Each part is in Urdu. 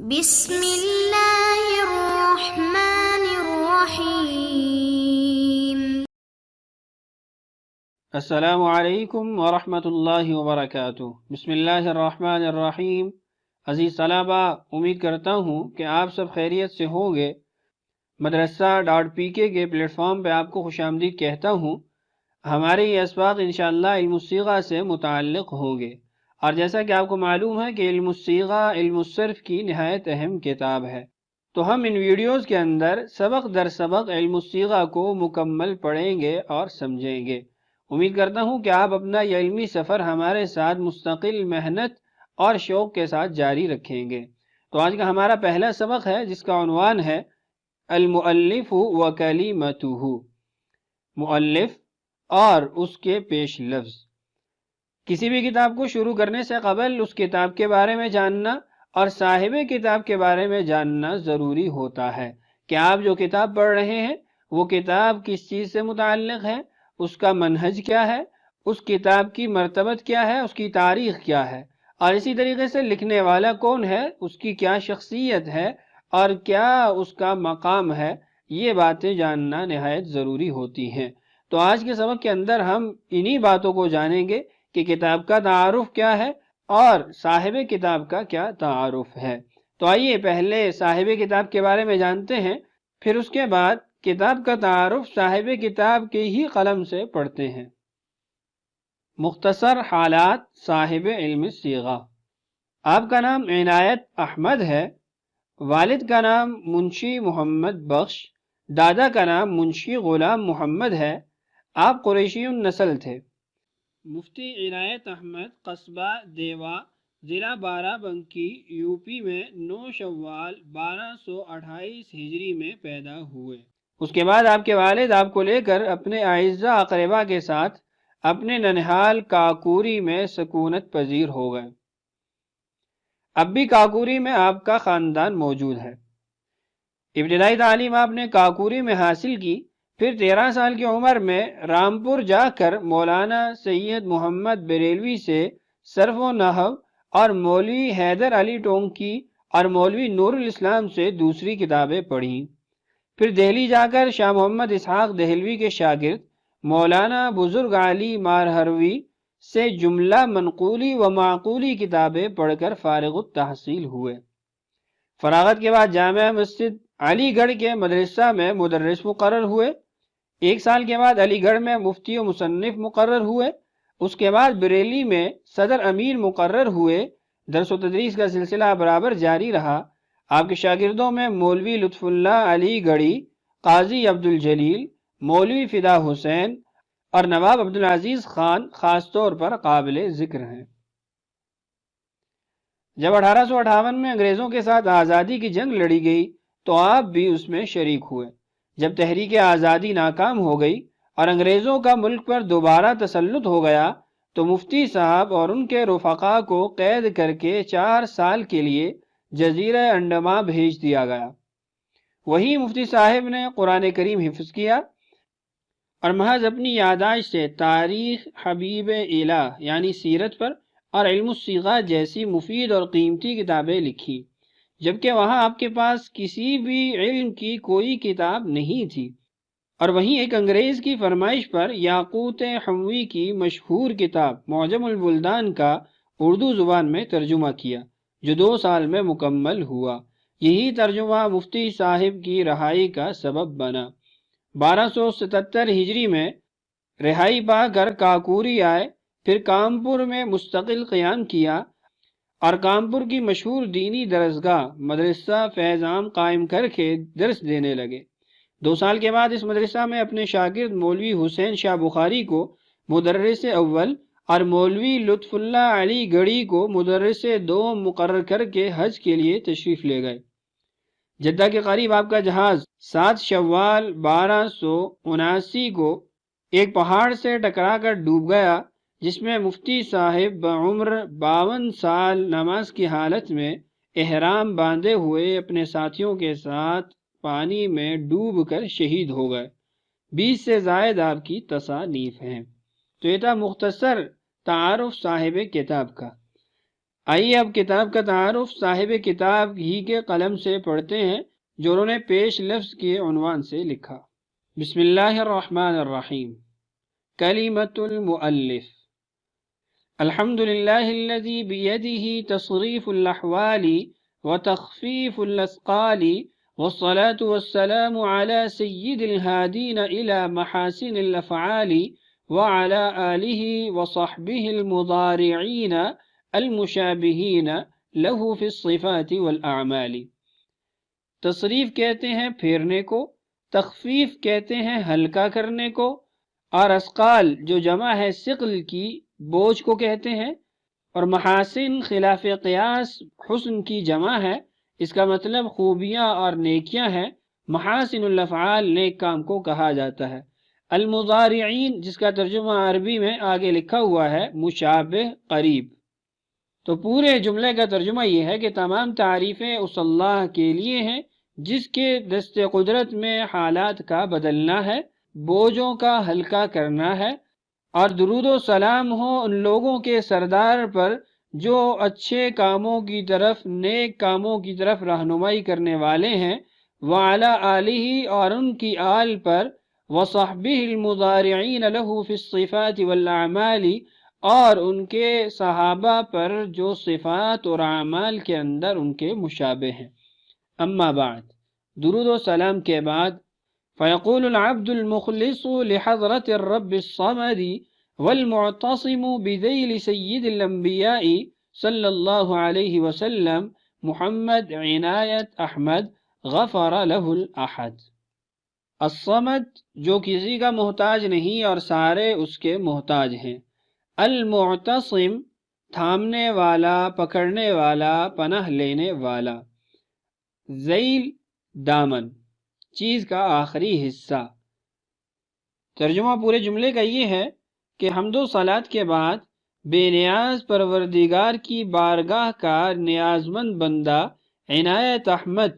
بسم اللہ الرحمن الرحیم۔ السلام علیکم ورحمۃ اللہ وبرکاتہ۔ بسم اللہ الرحمن الرحیم۔ عزیز طلبہ، امید کرتا ہوں کہ آپ سب خیریت سے ہوں گے۔ مدرسہ.pk کے پلیٹ فارم پہ آپ کو خوش آمدید کہتا ہوں۔ ہمارے یہ اسباق انشاءاللہ علم الصیغہ سے متعلق ہوں گے، اور جیسا کہ آپ کو معلوم ہے کہ علم الصیغہ علم الصرف کی نہایت اہم کتاب ہے، تو ہم ان ویڈیوز کے اندر سبق در سبق علم الصیغہ کو مکمل پڑھیں گے اور سمجھیں گے۔ امید کرتا ہوں کہ آپ اپنا یہ علمی سفر ہمارے ساتھ مستقل محنت اور شوق کے ساتھ جاری رکھیں گے۔ تو آج کا ہمارا پہلا سبق ہے جس کا عنوان ہے المؤلف و کلمتہ، مؤلف اور اس کے پیش لفظ۔ کسی بھی کتاب کو شروع کرنے سے قبل اس کتاب کے بارے میں جاننا اور صاحب کتاب کے بارے میں جاننا ضروری ہوتا ہے کہ آپ جو کتاب پڑھ رہے ہیں وہ کتاب کس چیز سے متعلق ہے، اس کا منہج کیا ہے، اس کتاب کی مرتبت کیا ہے، اس کی تاریخ کیا ہے، اور اسی طریقے سے لکھنے والا کون ہے، اس کی کیا شخصیت ہے اور کیا اس کا مقام ہے۔ یہ باتیں جاننا نہایت ضروری ہوتی ہیں۔ تو آج کے سبق کے اندر ہم انہی باتوں کو جانیں گے کہ کتاب کا تعارف کیا ہے اور صاحب کتاب کا کیا تعارف ہے۔ تو آئیے پہلے صاحب کتاب کے بارے میں جانتے ہیں، پھر اس کے بعد کتاب کا تعارف صاحب کتاب کے ہی قلم سے پڑھتے ہیں۔ مختصر حالات صاحب علم الصیغہ۔ آپ کا نام عنایت احمد ہے، والد کا نام منشی محمد بخش، دادا کا نام منشی غلام محمد ہے، آپ قریشی النسل تھے۔ مفتی عنایت احمد قصبہ دیوا، ضلع بارہ بنکی، یوپی میں 9 شوال 1228 ہجری میں پیدا ہوئے۔ اس کے بعد آپ کے والد آپ کو لے کر اپنے اعزاء اقربا کے ساتھ اپنے ننہال کاکوری میں سکونت پذیر ہو گئے۔ اب بھی کاکوری میں آپ کا خاندان موجود ہے۔ ابتدائی تعلیم آپ نے کاکوری میں حاصل کی، پھر 13 سال کی عمر میں رامپور جا کر مولانا سید محمد بریلوی سے صرف و نحو اور مولوی حیدر علی ٹونکی اور مولوی نور الاسلام سے دوسری کتابیں پڑھیں۔ پھر دہلی جا کر شاہ محمد اسحاق دہلوی کے شاگرد مولانا بزرگ علی مارہروی سے جملہ منقولی و معقولی کتابیں پڑھ کر فارغ التحصیل ہوئے۔ فراغت کے بعد جامعہ مسجد علی گڑھ کے مدرسہ میں مدرس مقرر ہوئے۔ 1 سال کے بعد علی گڑھ میں مفتی و مصنف مقرر ہوئے۔ اس کے بعد بریلی میں صدر امیر مقرر ہوئے۔ درس و تدریس کا سلسلہ برابر جاری رہا۔ آپ کے شاگردوں میں مولوی لطف اللہ علی گڑھی، قاضی عبدالجلیل، مولوی فدا حسین اور نواب عبدالعزیز خان خاص طور پر قابل ذکر ہیں۔ جب 1858 میں انگریزوں کے ساتھ آزادی کی جنگ لڑی گئی تو آپ بھی اس میں شریک ہوئے۔ جب تحریک آزادی ناکام ہو گئی اور انگریزوں کا ملک پر دوبارہ تسلط ہو گیا تو مفتی صاحب اور ان کے رفقا کو قید کر کے 4 سال کے لیے جزیرہ انڈمان بھیج دیا گیا۔ وہیں مفتی صاحب نے قرآن کریم حفظ کیا اور محض اپنی یادداشت سے تاریخ حبیب الہ یعنی سیرت پر اور علم الصیغہ جیسی مفید اور قیمتی کتابیں لکھی، جبکہ وہاں آپ کے پاس کسی بھی علم کی کوئی کتاب نہیں تھی۔ اور وہیں ایک انگریز کی فرمائش پر یاقوت حموی کی مشہور کتاب معجم البلدان کا اردو زبان میں ترجمہ کیا، جو 2 سال میں مکمل ہوا۔ یہی ترجمہ مفتی صاحب کی رہائی کا سبب بنا۔ 1277 ہجری میں رہائی پا کر کاکوری آئے، پھر کانپور میں مستقل قیام کیا اور کانپور کی مشہور دینی درسگاہ مدرسہ فیض عام قائم کر کے درس دینے لگے۔ 2 سال کے بعد اس مدرسہ میں اپنے شاگرد مولوی حسین شاہ بخاری کو مدرس اول اور مولوی لطف اللہ علی گڑھی کو مدرس دوم مقرر کر کے حج کے لیے تشریف لے گئے۔ جدہ کے قریب آپ کا جہاز 7 شوال 1279 کو ایک پہاڑ سے ٹکرا کر ڈوب گیا، جس میں مفتی صاحب بعمر 52 سال نماز کی حالت میں احرام باندھے ہوئے اپنے ساتھیوں کے ساتھ پانی میں ڈوب کر شہید ہو گئے۔ 20 سے زائد آپ کی تصانیف ہیں۔ تو یہ تھا مختصر تعارف صاحب کتاب کا۔ آئیے اب کتاب کا تعارف صاحب کتاب ہی کے قلم سے پڑھتے ہیں جو انہوں نے پیش لفظ کے عنوان سے لکھا۔ بسم اللہ الرحمن الرحیم۔ کلمۃ المؤلف۔ الحمد للہ الذی بیدہ تصریف الاحوال وتخفیف الاثقال والصلاة والسلام على سید الہادین الى محاسن الافعال وعلى آلہ وصحبہ المضارعین المشابہین لہ فی الصفات والاعمال۔ تصریف کہتے ہیں پھیرنے کو، تخفیف کہتے ہیں ہلکا کرنے کو، اور اثقال جو جمع ہے ثقل کی بوجھ کو کہتے ہیں، اور محاسن خلاف قیاس حسن کی جمع ہے، اس کا مطلب خوبیاں اور نیکیاں ہیں۔ محاسن الافعال نیک کام کو کہا جاتا ہے۔ المضارعین جس کا ترجمہ عربی میں آگے لکھا ہوا ہے مشابہ قریب۔ تو پورے جملے کا ترجمہ یہ ہے کہ تمام تعریفیں اس اللہ کے لیے ہیں جس کے دست قدرت میں حالات کا بدلنا ہے، بوجھوں کا ہلکا کرنا ہے، اور درود و سلام ہو ان لوگوں کے سردار پر جو اچھے کاموں کی طرف، نیک کاموں کی طرف رہنمائی کرنے والے ہیں، وعلی آلہ اور ان کی آل پر، وصحبہ المضارعین لہ فی الصفات والاعمال اور ان کے صحابہ پر جو صفات اور اعمال کے اندر ان کے مشابہ ہیں۔ اما بعد، درود و سلام کے بعد، فیقول العبد المخلص لحضرت الرب الصمد والمعتصم بذیل سید الانبیاء صلی اللہ علیہ وسلم محمد عنایت احمد غفر لہ الاحد۔ الصمد جو کسی کا محتاج نہیں اور سارے اس کے محتاج ہیں۔ المعتصم تھامنے والا، پکڑنے والا، پناہ لینے والا۔ ذیل دامن، چیز کا آخری حصہ۔ ترجمہ پورے جملے کا یہ ہے کہ حمد و صلات کے بعد بے نیاز پروردگار کی بارگاہ کا نیازمند بندہ عنایت احمد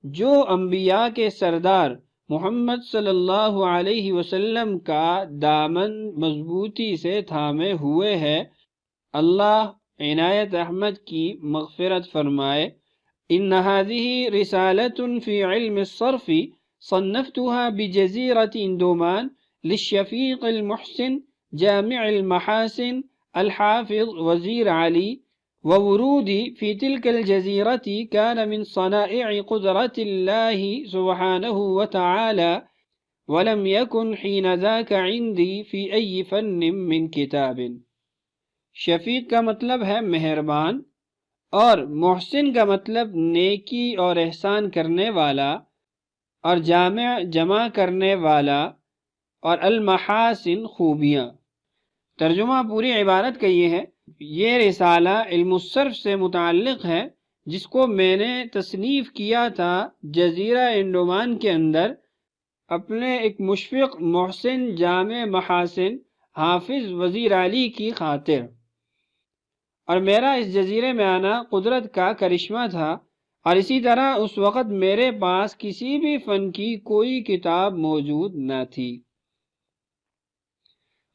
جو انبیاء کے سردار محمد صلی اللہ علیہ وسلم کا دامن مضبوطی سے تھامے ہوئے ہے، اللہ عنایت احمد کی مغفرت فرمائے۔ ان هذه رسالة في علم الصرف صنفتها بجزيرة اندومان للشفيق المحسن جامع المحاسن الحافظ وزير علي، وورودي في تلك الجزيرة كان من صنائع قدرة الله سبحانه وتعالى، ولم يكن حين ذاك عندي في أي فن من كتاب۔ شفیق کا مطلب ہے مہربان، اور محسن کا مطلب نیکی اور احسان کرنے والا، اور جمع کرنے والا، اور المحاسن خوبیاں۔ ترجمہ پوری عبارت کا یہ ہے، یہ رسالہ علم الصرف سے متعلق ہے جس کو میں نے تصنیف کیا تھا جزیرہ انڈومان کے اندر اپنے ایک مشفق، محسن، جامع محاسن، حافظ وزیر علی کی خاطر، اور میرا اس جزیرے میں آنا قدرت کا کرشمہ تھا، اور اسی طرح اس وقت میرے پاس کسی بھی فن کی کوئی کتاب موجود نہ تھی۔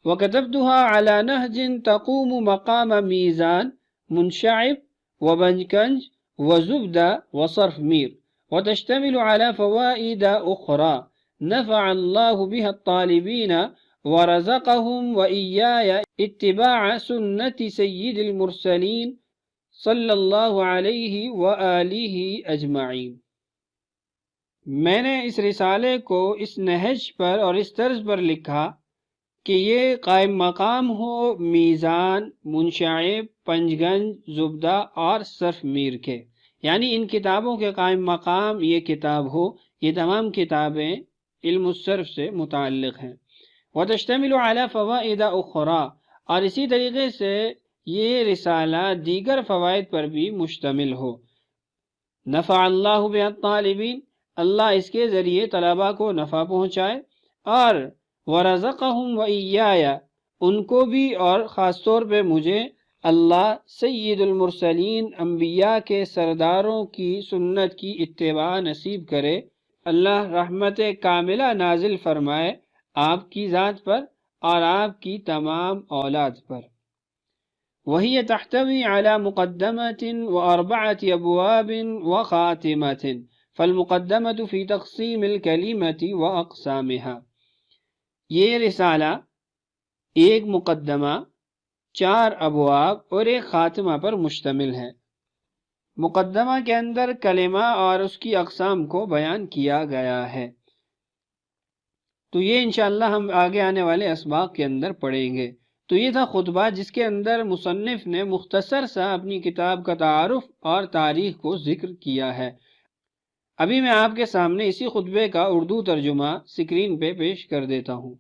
وَكَتَبْتُهَا عَلَى نَهْجٍ تَقُومُ مَقَامَ مِيزَان مُنْشَعِبْ وَبَنْكَنْج وَزُبْدَ وَصَرْفْ مِير، وَتَشْتَمِلُ عَلَى فَوَائِدَ أُخْرَى نَفَعَ اللَّهُ بِهَا الطَّالِبِينَ وَرَزَقَهُمْ وَإِيَّايَ اتِّبَاعَ سُنَّةِ سَيِّدِ الْمُرْسَلِينَ صلی اللہ علیہ وآلہ اجمعین۔ میں نے اس رسالے کو اس نہج پر اور اس طرز پر لکھا کہ یہ قائم مقام ہو میزان، منشعب، پنجگنج، زبدہ اور صرف میر کے، یعنی ان کتابوں کے قائم مقام یہ کتاب ہو۔ یہ تمام کتابیں علم الصرف سے متعلق ہیں۔ وتشتمل علی فوائد اخرى، اور اسی طریقے سے یہ رسالہ دیگر فوائد پر بھی مشتمل ہو۔ نفع اللہ بها الطالبین، اللہ اس کے ذریعے طلباء کو نفع پہنچائے، اور ورزقہم وإیایا، ان کو بھی اور خاص طور پہ مجھے اللہ سید المرسلین، انبیاء کے سرداروں کی سنت کی اتباع نصیب کرے۔ اللہ رحمت کاملہ نازل فرمائے آپ کی ذات پر اور آپ کی تمام اولاد پر۔ وهي تحتوي على مقدمة وأربعة أبواب وخاتمة فالمقدمة في تقسيم الكلمة وأقسامها۔ یہ رسالہ ایک مقدمہ، 4 ابواب اور ایک خاتمہ پر مشتمل ہے۔ مقدمہ کے اندر کلمہ اور اس کی اقسام کو بیان کیا گیا ہے۔ تو یہ انشاءاللہ ہم آگے آنے والے اسباق کے اندر پڑھیں گے۔ تو یہ تھا خطبہ جس کے اندر مصنف نے مختصر سا اپنی کتاب کا تعارف اور تاریخ کو ذکر کیا ہے۔ ابھی میں آپ کے سامنے اسی خطبے کا اردو ترجمہ سکرین پہ پیش کر دیتا ہوں۔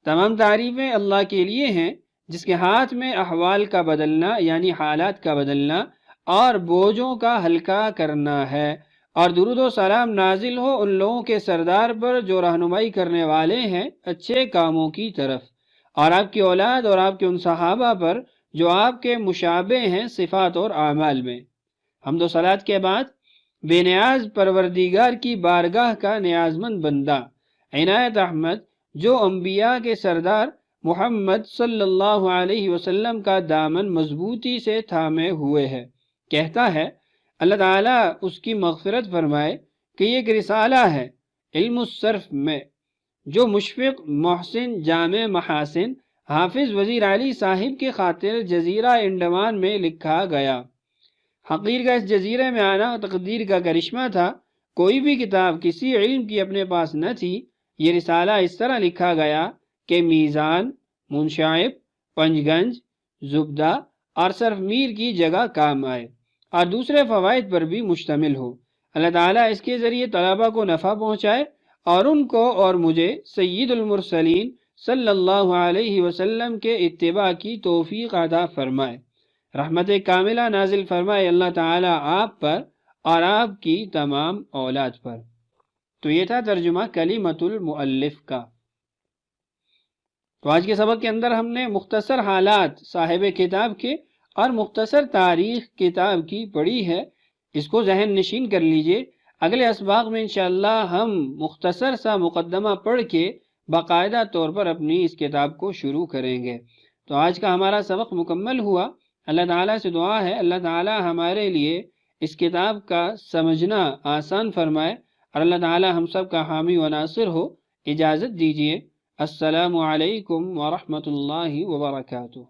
تمام تعریفیں اللہ کے لیے ہیں جس کے ہاتھ میں احوال کا بدلنا یعنی حالات کا بدلنا اور بوجھوں کا ہلکا کرنا ہے، اور درود و سلام نازل ہو ان لوگوں کے سردار پر جو رہنمائی کرنے والے ہیں اچھے کاموں کی طرف، اور آپ کی اولاد اور آپ کے ان صحابہ پر جو آپ کے مشابہ ہیں صفات اور اعمال میں۔ حمد و صلات کے بعد بے نیاز پروردگار کی بارگاہ کا نیازمند بندہ عنایت احمد جو انبیاء کے سردار محمد صلی اللہ علیہ وسلم کا دامن مضبوطی سے تھامے ہوئے ہے، کہتا ہے اللہ تعالیٰ اس کی مغفرت فرمائے کہ یہ ایک رسالہ ہے علم الصرف میں جو مشفق محسن جامع محاسن حافظ وزیر علی صاحب کے خاطر جزیرہ انڈمان میں لکھا گیا۔ حقیر کا اس جزیرے میں آنا تقدیر کا کرشمہ تھا، کوئی بھی کتاب کسی علم کی اپنے پاس نہ تھی۔ یہ رسالہ اس طرح لکھا گیا کہ میزان، منشائب، پنج گنج، زبدہ اور صرف میر کی جگہ کام آئے اور دوسرے فوائد پر بھی مشتمل ہو۔ اللہ تعالیٰ اس کے ذریعے طلبہ کو نفع پہنچائے اور ان کو اور مجھے سید المرسلین صلی اللہ علیہ وسلم کے اتباع کی توفیق عطا فرمائے، رحمت کاملہ نازل فرمائے اللہ تعالیٰ آپ پر اور آپ کی تمام اولاد پر۔ تو یہ تھا ترجمہ کلمۃ المؤلف کا۔ تو آج کے سبق کے اندر ہم نے مختصر حالات صاحب کتاب کے اور مختصر تاریخ کتاب کی پڑھی ہے، اس کو ذہن نشین کر لیجئے۔ اگلے اسباق میں انشاءاللہ ہم مختصر سا مقدمہ پڑھ کے باقاعدہ طور پر اپنی اس کتاب کو شروع کریں گے۔ تو آج کا ہمارا سبق مکمل ہوا۔ اللہ تعالیٰ سے دعا ہے اللہ تعالیٰ ہمارے لیے اس کتاب کا سمجھنا آسان فرمائے اور اللہ تعالیٰ ہم سب کا حامی و ناصر ہو۔ اجازت دیجیے، السلام علیکم ورحمۃ اللہ وبرکاتہ۔